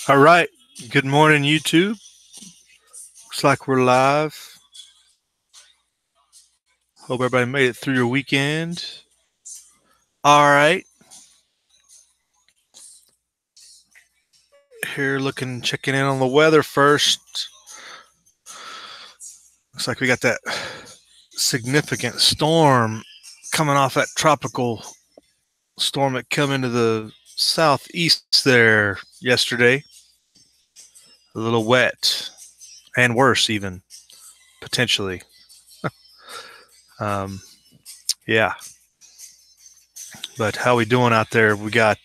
All right. Good morning, YouTube. Looks like we're live. Hope everybody made it through your weekend. All right. Here checking in on the weather first. Looks like we got that significant storm coming off that tropical storm that come into the southeast there yesterday. A little wet and worse even, potentially. um, yeah. But how we doing out there? We got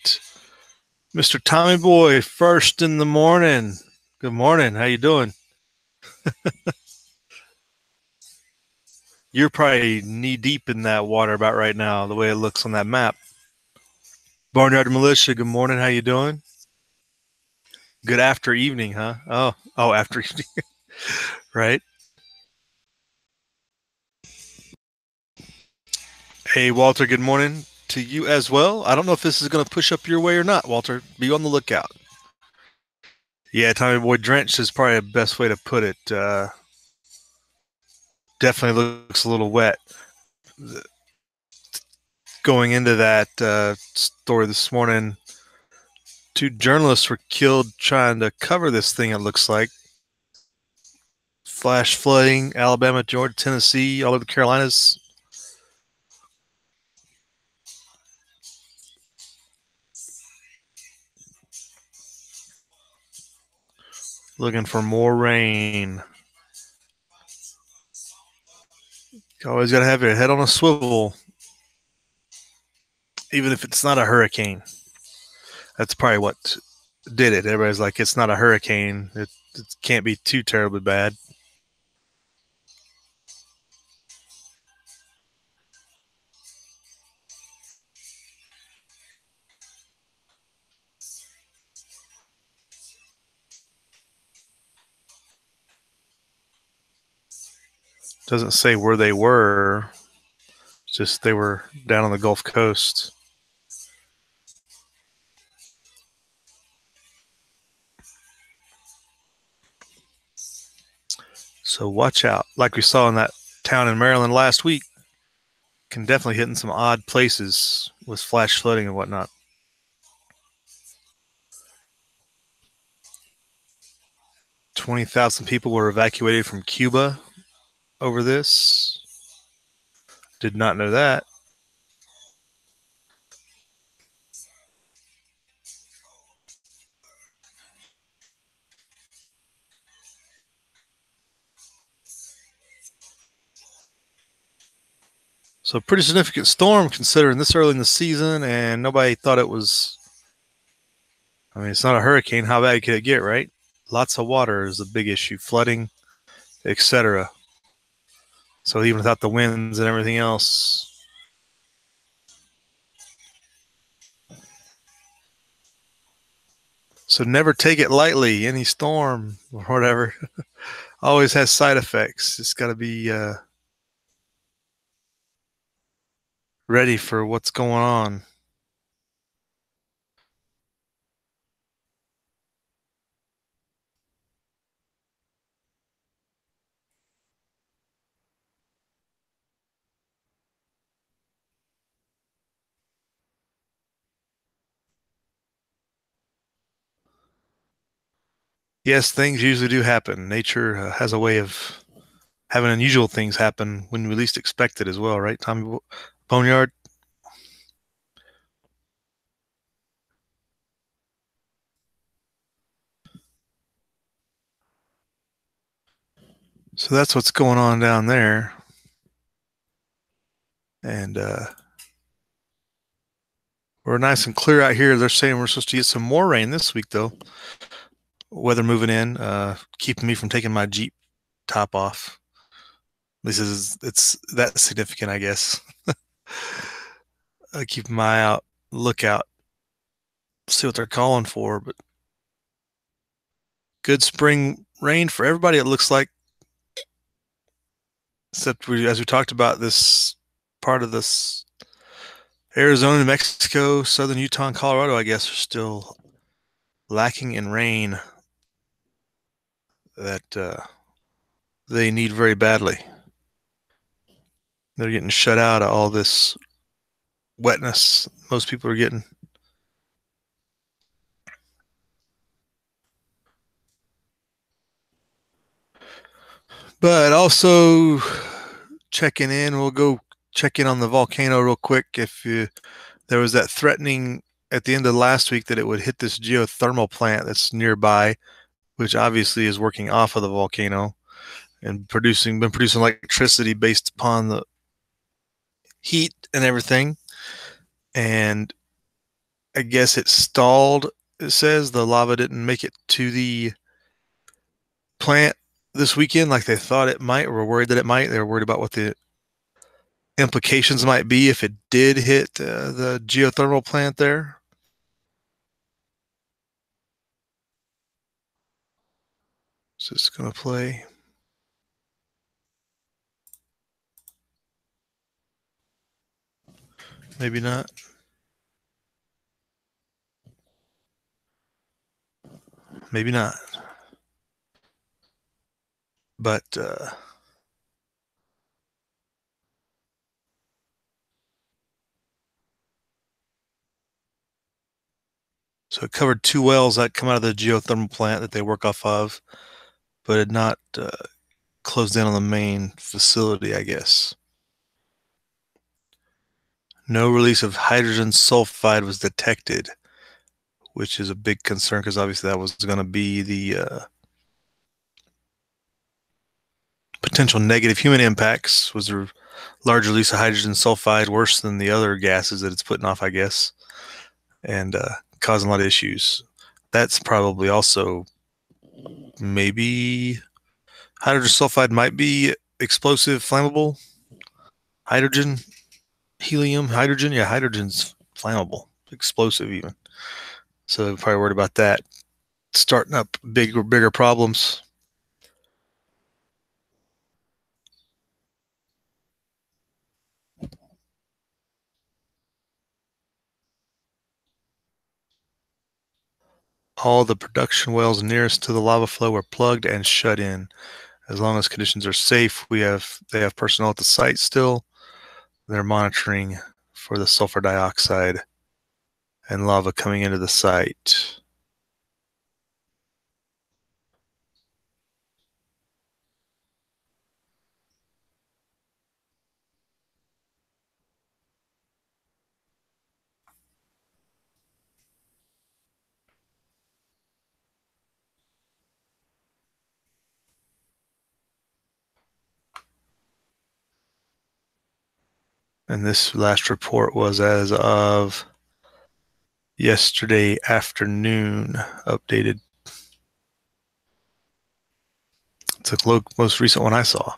Mr. Tommy Boy first in the morning. Good morning. How you doing? You're probably knee deep in that water about right now, the way it looks on that map. Barnyard Militia, good morning. How you doing? Good after evening, huh? Oh, after evening, right? Hey, Walter, good morning to you as well. I don't know if this is going to push up your way or not, Walter. Be on the lookout. Yeah, Tommy Boy, drenched is probably the best way to put it. Definitely looks a little wet. Going into that story this morning, 2 journalists were killed trying to cover this thing, it looks like. Flash flooding, Alabama, Georgia, Tennessee, all over the Carolinas. Looking for more rain. You always got to have your head on a swivel, even if it's not a hurricane. That's probably what did it. Everybody's like, it's not a hurricane. It can't be too terribly bad. Doesn't say where they were. It's just they were down on the Gulf Coast. So watch out. Like we saw in that town in Maryland last week, can definitely hit in some odd places with flash flooding and whatnot. 20,000 people were evacuated from Cuba over this. Did not know that. So pretty significant storm considering this early in the season, and nobody thought it was. I mean, it's not a hurricane. How bad could it get, right? Lots of water is a big issue, flooding, etc. So even without the winds and everything else. So never take it lightly. Any storm or whatever always has side effects. It's got to be ready for what's going on. Yes, things usually do happen. Nature has a way of having unusual things happen when we least expect it as well, right, Tommy Boneyard? So that's what's going on down there. And we're nice and clear out here. They're saying we're supposed to get some more rain this week, though. Weather moving in, keeping me from taking my Jeep top off. It's that significant, I guess. I keep my eye out, lookout, see what they're calling for. But good spring rain for everybody, it looks like. Except as we talked about, this part of this Arizona, New Mexico, southern Utah, and Colorado, I guess, are still lacking in rain that they need very badly. They're getting shut out of all this wetness most people are getting. But also checking in, we'll go check in on the volcano real quick. There was that threatening at the end of last week that it would hit this geothermal plant that's nearby, which obviously is working off of the volcano and been producing electricity based upon the heat and everything. And I guess it stalled. It says the lava didn't make it to the plant this weekend like they thought it might, or were worried that it might. They were worried about what the implications might be if it did hit the geothermal plant there. So it's going to play. Maybe not. Maybe not. But so it covered 2 wells that come out of the geothermal plant that they work off of, but had not closed in on the main facility, I guess. No release of hydrogen sulfide was detected, which is a big concern because obviously that was going to be the potential negative human impacts. Was a large release of hydrogen sulfide worse than the other gases that it's putting off, I guess, and causing a lot of issues. That's probably also maybe hydrogen sulfide might be explosive, flammable. Hydrogen, helium, hydrogen. Yeah, hydrogen's flammable, explosive even. So they're probably worried about that starting up bigger problems. All the production wells nearest to the lava flow are plugged and shut in. As long as conditions are safe, they have personnel at the site still. They're monitoring for the sulfur dioxide and lava coming into the site. And this last report was as of yesterday afternoon, updated. It's the most recent one I saw.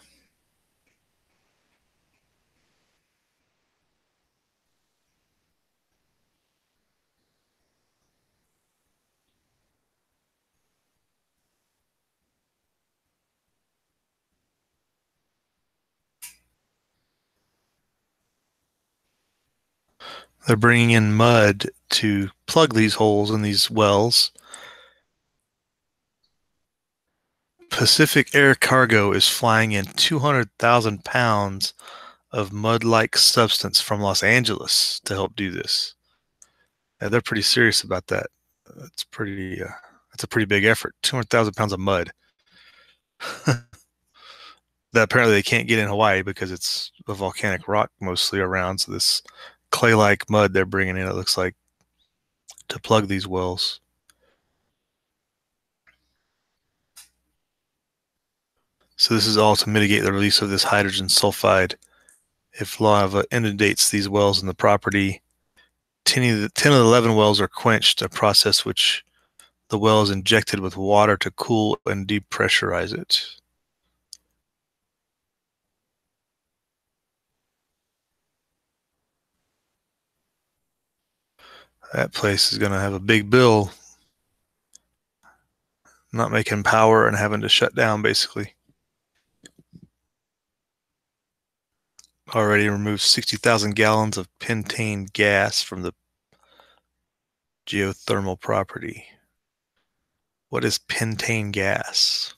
They're bringing in mud to plug these holes in these wells. Pacific Air Cargo is flying in 200,000 pounds of mud-like substance from Los Angeles to help do this. Yeah, they're pretty serious about that. It's pretty. That's a pretty big effort. 200,000 pounds of mud that apparently they can't get in Hawaii because it's a volcanic rock mostly around. So this clay-like mud they're bringing in, it looks like, to plug these wells. So this is all to mitigate the release of this hydrogen sulfide. If lava inundates these wells in the property, 10 of the 11 wells are quenched, a process which the well is injected with water to cool and depressurize it. That place is going to have a big bill, not making power and having to shut down basically. Already removed 60,000 gallons of pentane gas from the geothermal property. What is pentane gas?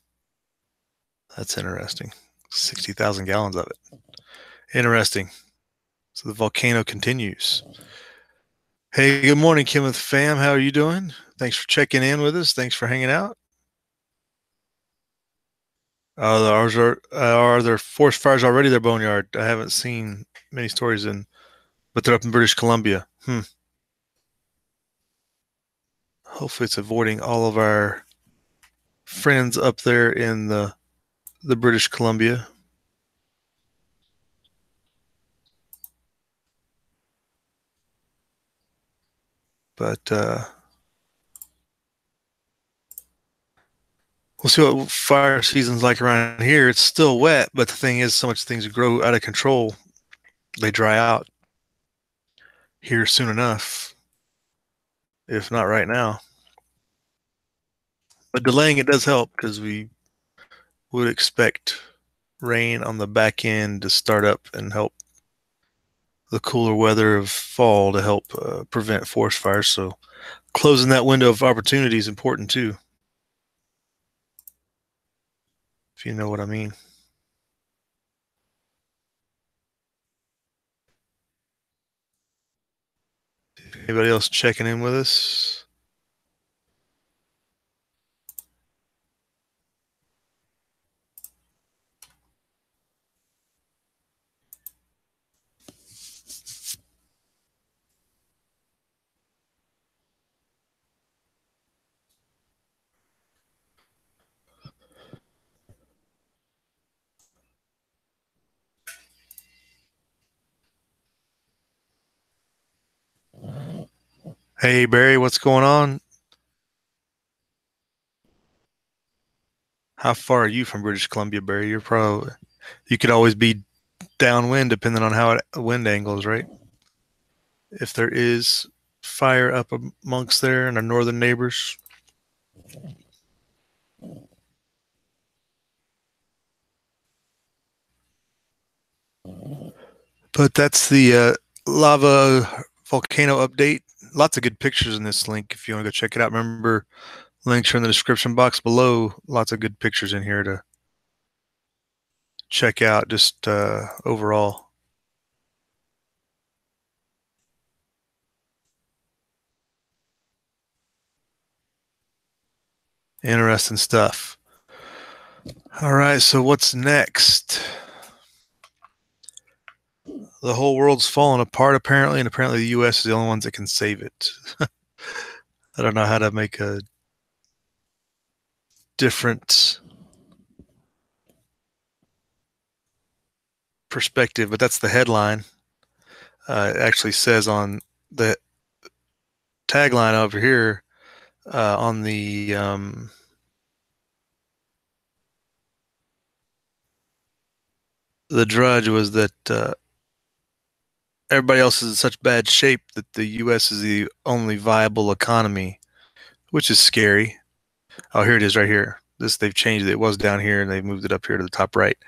That's interesting. 60,000 gallons of it. Interesting. So the volcano continues. Hey, good morning, Kenneth fam. How are you doing? Thanks for checking in with us. Thanks for hanging out. Are there forest fires already there, Boneyard? I haven't seen many stories but they're up in British Columbia. Hopefully it's avoiding all of our friends up there in the British Columbia. But we'll see what fire season's like around here. It's still wet, but the thing is, so much things grow out of control. They dry out here soon enough, if not right now. But delaying it does help because we would expect rain on the back end to start up and help the cooler weather of fall to help prevent forest fires. So closing that window of opportunity is important too, if you know what I mean. Anybody else checking in with us? Hey Barry, what's going on? How far are you from British Columbia, Barry? You could always be downwind depending on how the wind angles, right? If there is fire up amongst there and our northern neighbors. But that's the lava volcano update. Lots of good pictures in this link if you want to go check it out. Remember, links are in the description box below. Lots of good pictures in here to check out just overall. Interesting stuff. All right, so what's next? The whole world's falling apart apparently, and apparently the U.S. is the only ones that can save it. I don't know how to make a different perspective, but that's the headline. It actually says on the tagline over here on the Drudge was that everybody else is in such bad shape that the U.S. is the only viable economy, which is scary. Oh, here it is right here. They've changed it. It was down here and they've moved it up here to the top right.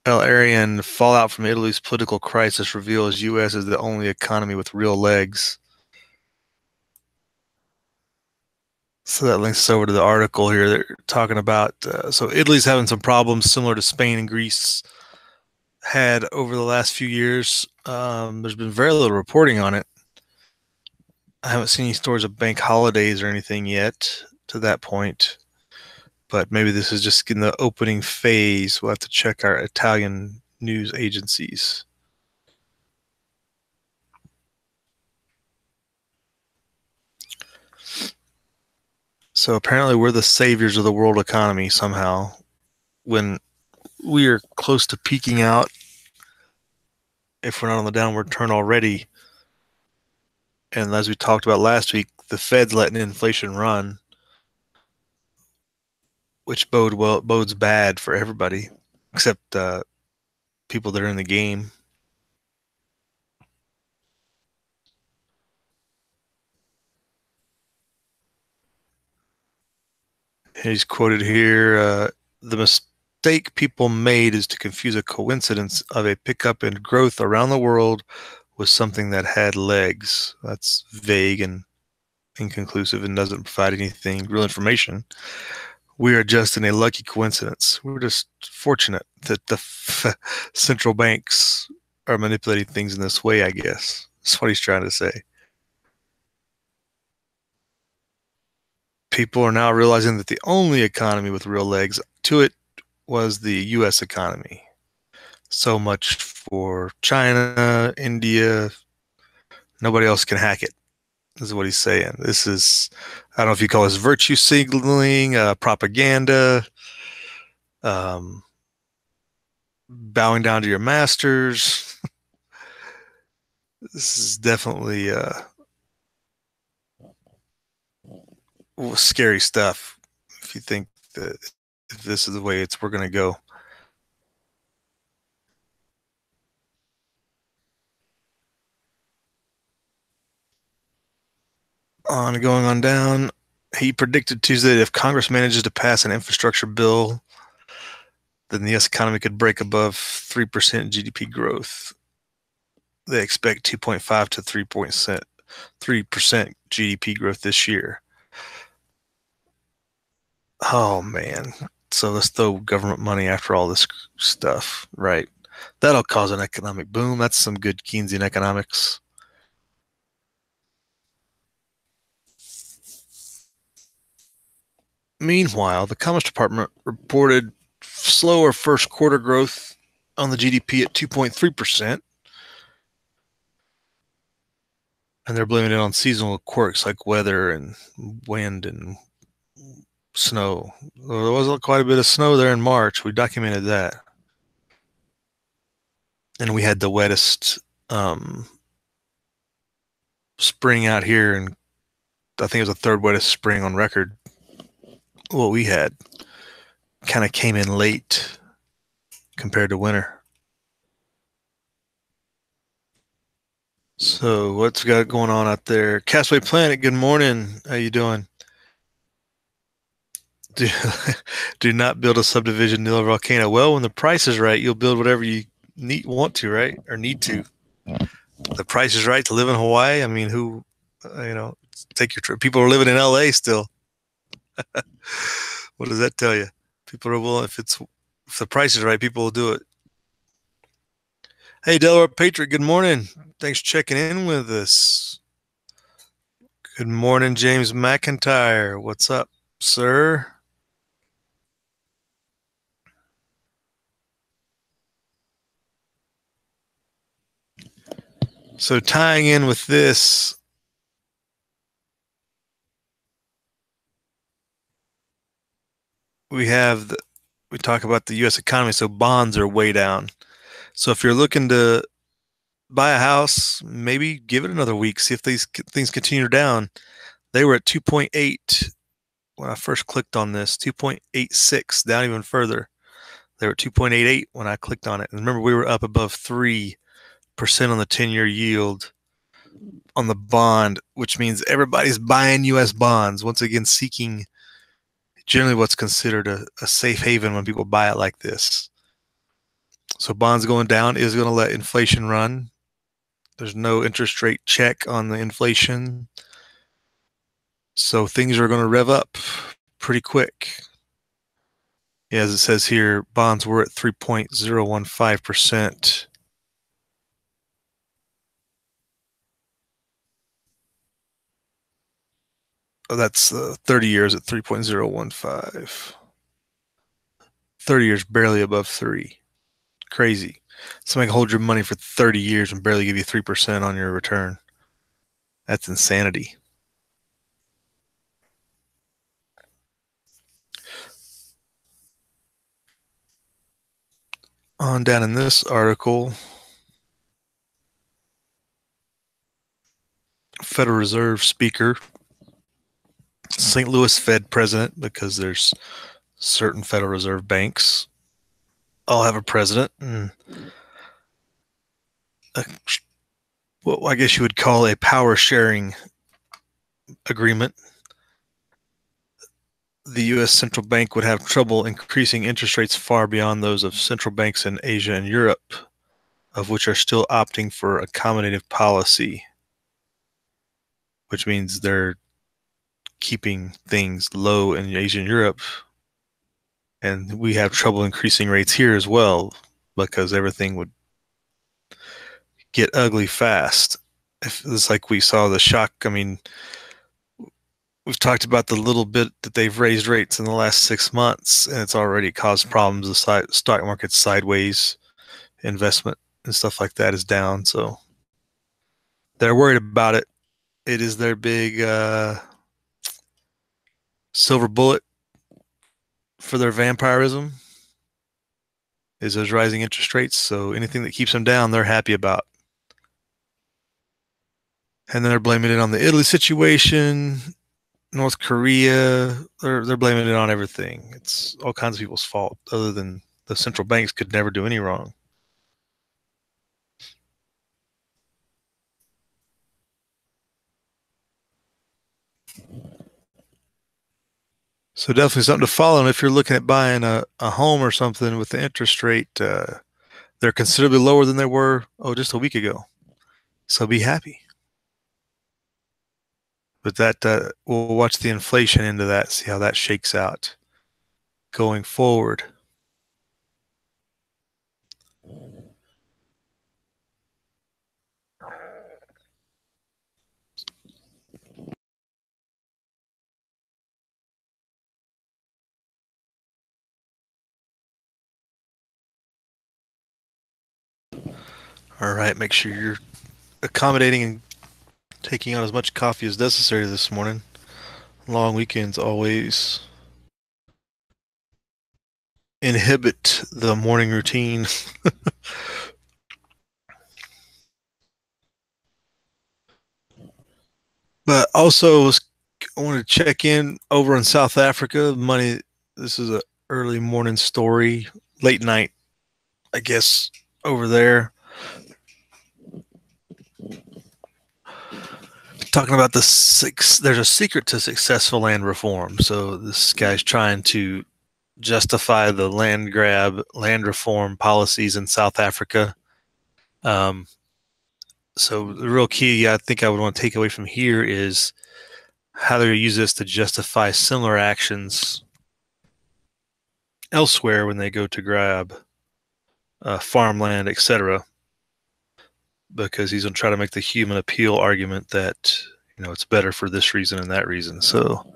El Arian, fallout from Italy's political crisis reveals U.S. is the only economy with real legs. So that links us over to the article here. They're talking about, so Italy's having some problems similar to Spain and Greece had over the last few years. There's been very little reporting on it. I haven't seen any stories of bank holidays or anything yet to that point, but maybe this is just in the opening phase. We'll have to check our Italian news agencies. So apparently we're the saviors of the world economy somehow when we are close to peaking out if we're not on the downward turn already. And as we talked about last week, the Fed's letting inflation run, which bodes bad for everybody except people that are in the game. He's quoted here, the mistake people made is to confuse a coincidence of a pickup in growth around the world with something that had legs. That's vague and inconclusive and doesn't provide anything real information. We are just in a lucky coincidence. We're just fortunate that the central banks are manipulating things in this way, I guess. That's what he's trying to say. People are now realizing that the only economy with real legs to it was the U.S. economy. So much for China, India. Nobody else can hack it. This is what he's saying. This is, I don't know if you call this virtue signaling, propaganda, um, bowing down to your masters. This is definitely scary stuff if you think that if this is the way we're going to go. Going on down, he predicted Tuesday that if Congress manages to pass an infrastructure bill, then the U.S. economy could break above 3% GDP growth. They expect 2.5 to 3% GDP growth this year. Oh, man. So let's throw government money after all this stuff, right? That'll cause an economic boom. That's some good Keynesian economics. Meanwhile, the Commerce Department reported slower first quarter growth on the GDP at 2.3%. And they're blaming it on seasonal quirks like weather and wind and snow. Well, there was quite a bit of snow there in March. We documented that. And we had the wettest spring out here, and I think it was the third wettest spring on record. What we had kind of came in late compared to winter. So what's got going on out there? Castaway Planet, good morning. How you doing? Do not build a subdivision near a volcano. Well, when the price is right, you'll build whatever you want to, right? Or need to. The price is right to live in Hawaii. I mean, who, take your trip. People are living in LA still. What does that tell you? People are willing, if the price is right, people will do it. Hey, Delaware Patriot, good morning. Thanks for checking in with us. Good morning, James McIntyre. What's up, sir? So tying in with this, we talk about the U.S. economy, so bonds are way down. So if you're looking to buy a house, maybe give it another week, see if these things continue down. They were at 2.8 when I first clicked on this, 2.86, down even further. They were at 2.88 when I clicked on it. And remember, we were up above 3% on the 10-year yield on the bond, which means everybody's buying U.S. bonds, once again seeking generally what's considered a safe haven when people buy it like this. So bonds going down is going to let inflation run. There's no interest rate check on the inflation. So things are going to rev up pretty quick. As it says here, bonds were at 3.015%. Oh, that's 30 years at 3.015. 30 years barely above 3. Crazy. Somebody can hold your money for 30 years and barely give you 3% on your return. That's insanity. On down in this article, Federal Reserve Speaker, St. Louis Fed President, because there's certain Federal Reserve banks all have a president, and what I guess you would call a power sharing agreement. The U.S. central bank would have trouble increasing interest rates far beyond those of central banks in Asia and Europe, of which are still opting for accommodative policy, which means they're keeping things low in Asia and Europe, and we have trouble increasing rates here as well because everything would get ugly fast. If it's like we saw the shock, I mean, we've talked about the little bit that they've raised rates in the last 6 months, and it's already caused problems. The stock market's sideways, investment and stuff like that is down, so they're worried about it. It is their big silver bullet for their vampirism is those rising interest rates. So anything that keeps them down, they're happy about. And then they're blaming it on the Italy situation, North Korea. They're blaming it on everything. It's all kinds of people's fault, other than the central banks could never do any wrong. So definitely something to follow. And if you're looking at buying a home or something with the interest rate, they're considerably lower than they were, just a week ago. So be happy. But that we'll watch the inflation into that, see how that shakes out going forward. All right, make sure you're accommodating and taking out as much coffee as necessary this morning. Long weekends always inhibit the morning routine. But also, I want to check in over in South Africa. Money. This is a early morning story, late night, I guess, over there. Talking about there's a secret to successful land reform. So this guy's trying to justify the land grab, land reform policies in South Africa. So the real key I think I would want to take away from here is how they're going to use this to justify similar actions elsewhere when they go to grab farmland, etc. Because he's going to try to make the human appeal argument that it's better for this reason and that reason. So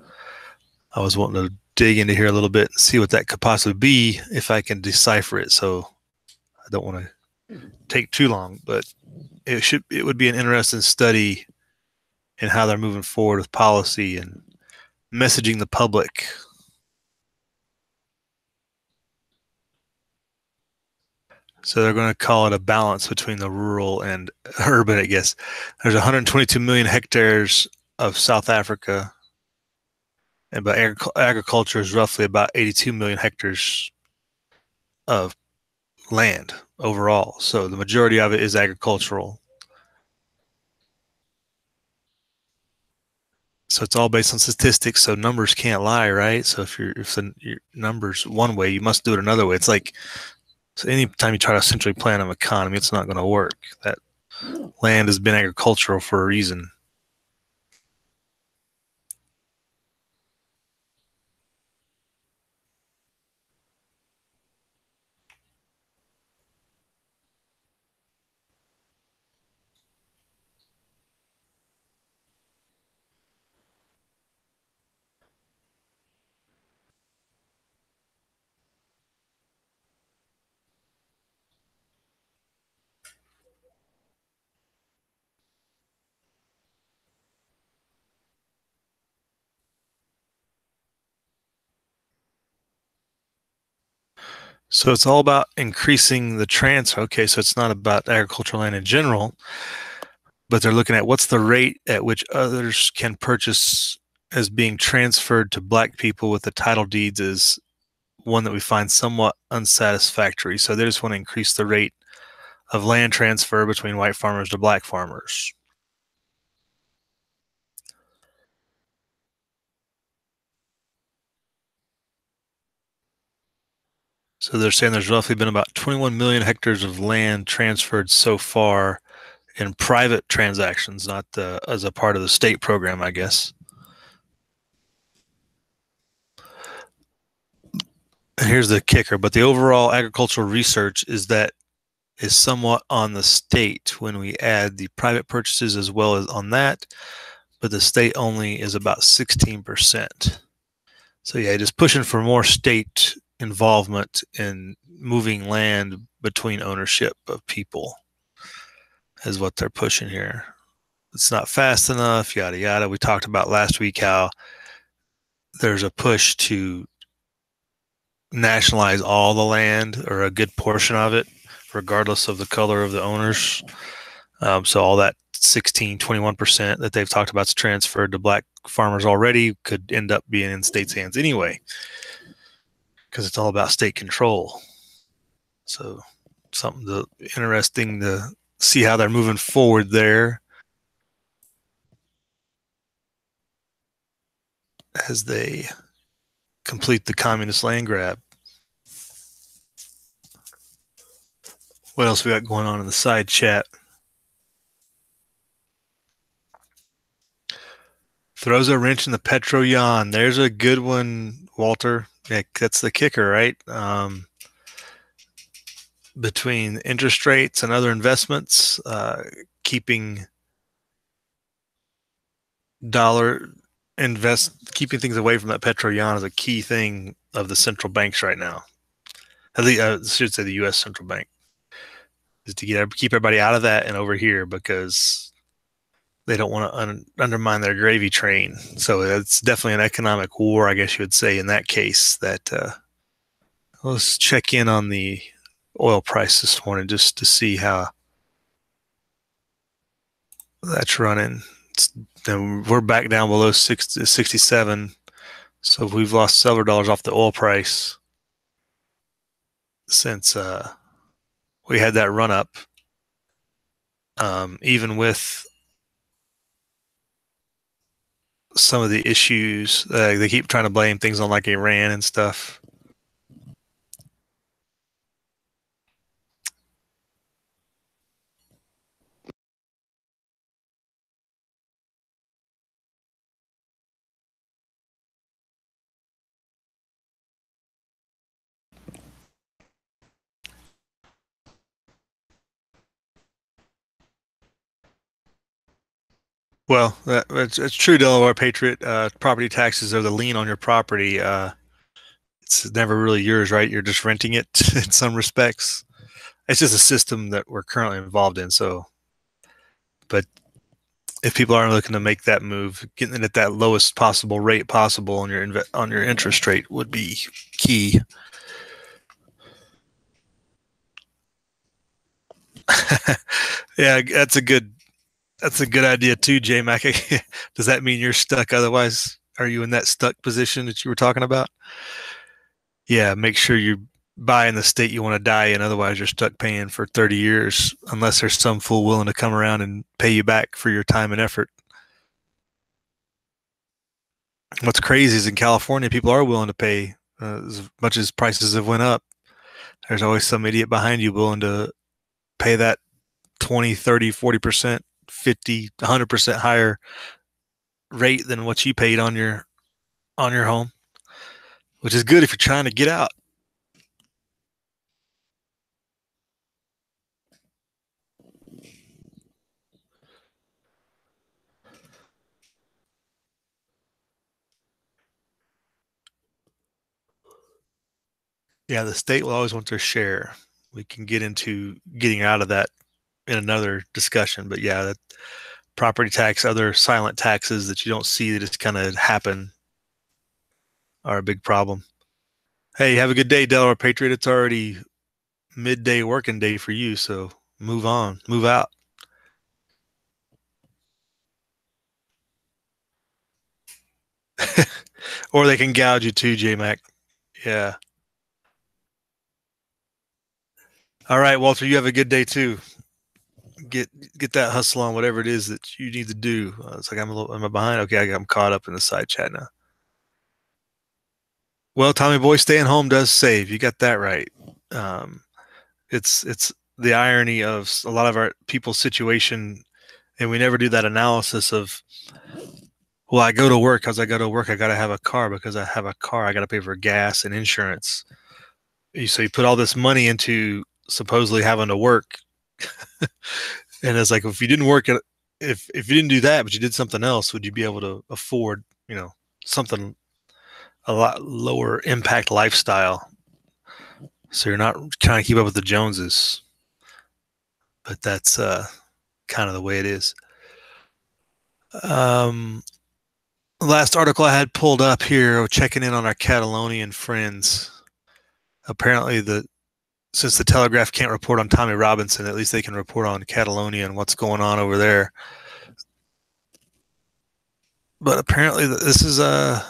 I was wanting to dig into here a little bit and see what that could possibly be if I can decipher it. So I don't want to take too long, but it would be an interesting study in how they're moving forward with policy and messaging the public. So they're going to call it a balance between the rural and urban, I guess. There's 122 million hectares of South Africa, and but agriculture is roughly about 82 million hectares of land overall. So the majority of it is agricultural. So it's all based on statistics. So numbers can't lie, right? So if your numbers one way, you must do it another way. It's like, so anytime you try to centrally plan an economy, it's not going to work. That land has been agricultural for a reason. So it's all about increasing the transfer. Okay, so it's not about agricultural land in general, but they're looking at what's the rate at which others can purchase as being transferred to black people with the title deeds is one that we find somewhat unsatisfactory. So they just want to increase the rate of land transfer between white farmers to black farmers. So they're saying there's roughly been about 21 million hectares of land transferred so far in private transactions, not as a part of the state program, I guess. here's the kicker, but the overall agricultural research is somewhat on the state when we add the private purchases as well as on that, but the state only is about 16%. So yeah, just pushing for more state involvement in moving land between ownership of people is what they're pushing here. It's not fast enough, yada yada. We talked about last week how there's a push to nationalize all the land or a good portion of it, regardless of the color of the owners. So all that 21% that they've talked about is transferred to black farmers already could end up being in state's hands anyway, because it's all about state control. So something interesting to see how they're moving forward there as they complete the communist land grab. What else we got going on in the side chat? Throws a wrench in the petro yawn. There's a good one, Walter. Yeah, that's the kicker, right? Between interest rates and other investments, keeping keeping things away from that petro yawn is a key thing of the central banks right now. At least I should say the U.S. central bank is to keep everybody out of that and over here, because they don't want to undermine their gravy train. So it's definitely an economic war, I guess you would say, in that case. That let's check in on the oil price this morning just to see how that's running. We're back down below 67. So we've lost several dollars off the oil price since we had that run up. Even with some of the issues, they keep trying to blame things on like Iran and stuff. Well, it's true, Delaware Patriot. Property taxes are the lien on your property. It's never really yours, right? You're just renting it in some respects. It's just a system that we're currently involved in. So, but if people are looking to make that move, getting it at that lowest possible rate possible on your interest rate would be key. Yeah, that's a good idea too, J Mac. Does that mean you're stuck? Otherwise, are you in that stuck position that you were talking about? Yeah, make sure you buy in the state you want to die in. Otherwise, you're stuck paying for 30 years unless there's some fool willing to come around and pay you back for your time and effort. What's crazy is in California, people are willing to pay as much as prices have went up. There's always some idiot behind you willing to pay that 20, 30, 40%, 50, 100% higher rate than what you paid on your home, which is good if you're trying to get out. Yeah, the state will always want their share. We can get into getting out of that in another discussion, but yeah, that property tax, other silent taxes that you don't see that just kind of happen are a big problem. Hey, have a good day, Delaware Patriot. It's already midday working day for you, so move on, move out. Or they can gouge you too, J-Mac. Yeah. All right, Walter, you have a good day too. Get that hustle on, whatever it is that you need to do. It's like am I behind? Okay, I'm caught up in the side chat now. Well, Tommy boy, staying home does save. You got that right. It's the irony of a lot of our people's situation, and we never do that analysis of, well, I go to work because I go to work. I got to have a car because I have a car. I got to pay for gas and insurance. So you put all this money into supposedly having to work, and it's like if you didn't work at if you didn't do that, but you did something else, would you be able to afford something a lot lower impact lifestyle? So you're not trying to keep up with the Joneses, but that's kind of the way it is. Last article I had pulled up here, checking in on our Catalonian friends. Apparently, since the Telegraph can't report on Tommy Robinson, at least they can report on Catalonia and what's going on over there. But apparently, this is a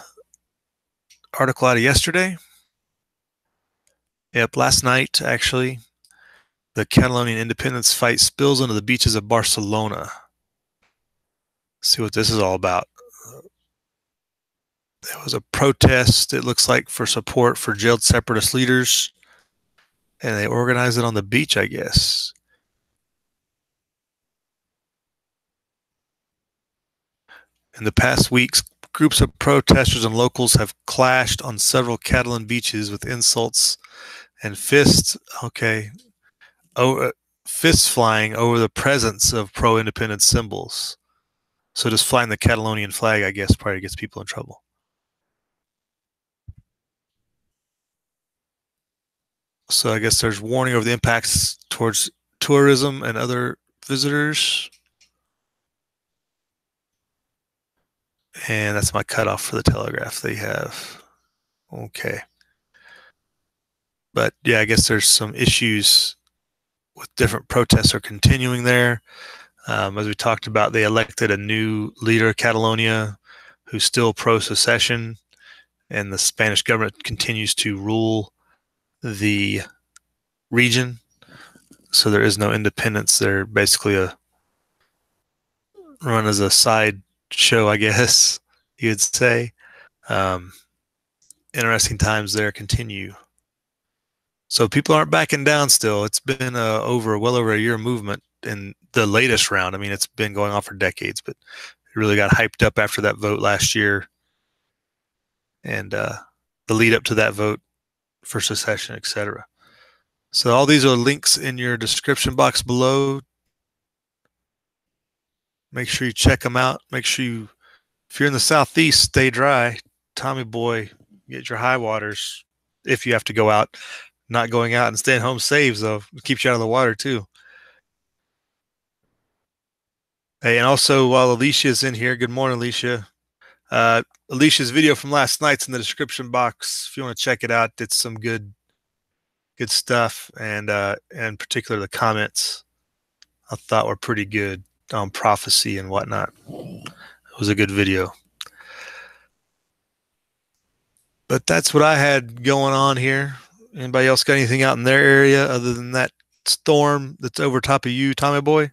article out of yesterday. Yep, last night actually. The Catalonian independence fight spills into the beaches of Barcelona. Let's see what this is all about. There was a protest, it looks like, for support for jailed separatist leaders, and they organized it on the beach, I guess. In the past weeks, groups of protesters and locals have clashed on several Catalan beaches with insults and fists. Fists flying over the presence of pro-independence symbols. So just flying the Catalonian flag, I guess, probably gets people in trouble. So I guess there's warning over the impacts towards tourism and other visitors. And that's my cutoff for the Telegraph they have. Okay. But yeah, I guess there's some issues with different protests are continuing there. As we talked about, they elected a new leader of Catalonia who's still pro-secession, and the Spanish government continues to rule the region. So there is no independence. They're basically run as a side show, I guess you'd say. Interesting times there continue. So people aren't backing down still. It's been well over a year movement in the latest round. I mean, it's been going on for decades, but it really got hyped up after that vote last year, and the lead up to that vote for secession, etc. So all these are links in your description box below. Make sure you check them out. Make sure if you're in the Southeast, stay dry. Tommy boy, get your high waters if you have to go out. Not going out and staying home saves, though. It keeps you out of the water, too. Hey, and also, while Alicia's in here, good morning, Alicia. Alicia's video from last night's in the description box. If you want to check it out, it's some good stuff, and in particular, the comments I thought were pretty good on prophecy and whatnot. It was a good video. But that's what I had going on here. Anybody else got anything out in their area other than that storm that's over top of you, Tommy boy?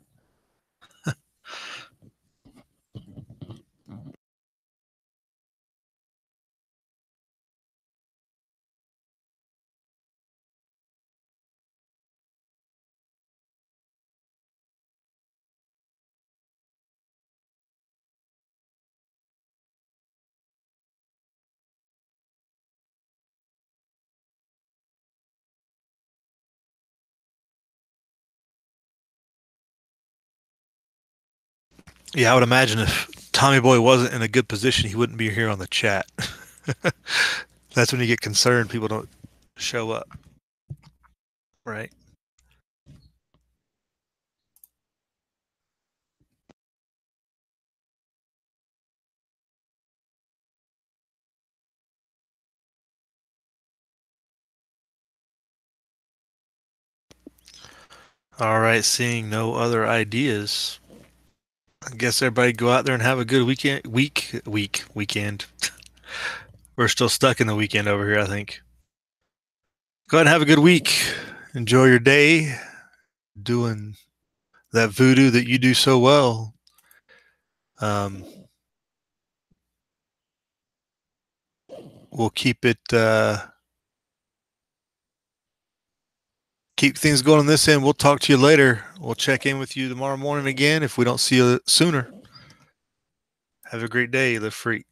Yeah, I would imagine if Tommy boy wasn't in a good position, he wouldn't be here on the chat. That's when you get concerned people don't show up. Right. All right, seeing no other ideas. I guess everybody go out there and have a good weekend. Weekend. We're still stuck in the weekend over here, I think. Go ahead and have a good week. Enjoy your day doing that voodoo that you do so well. We'll keep things going on this end. We'll talk to you later. We'll check in with you tomorrow morning again if we don't see you sooner. Have a great day. Live free.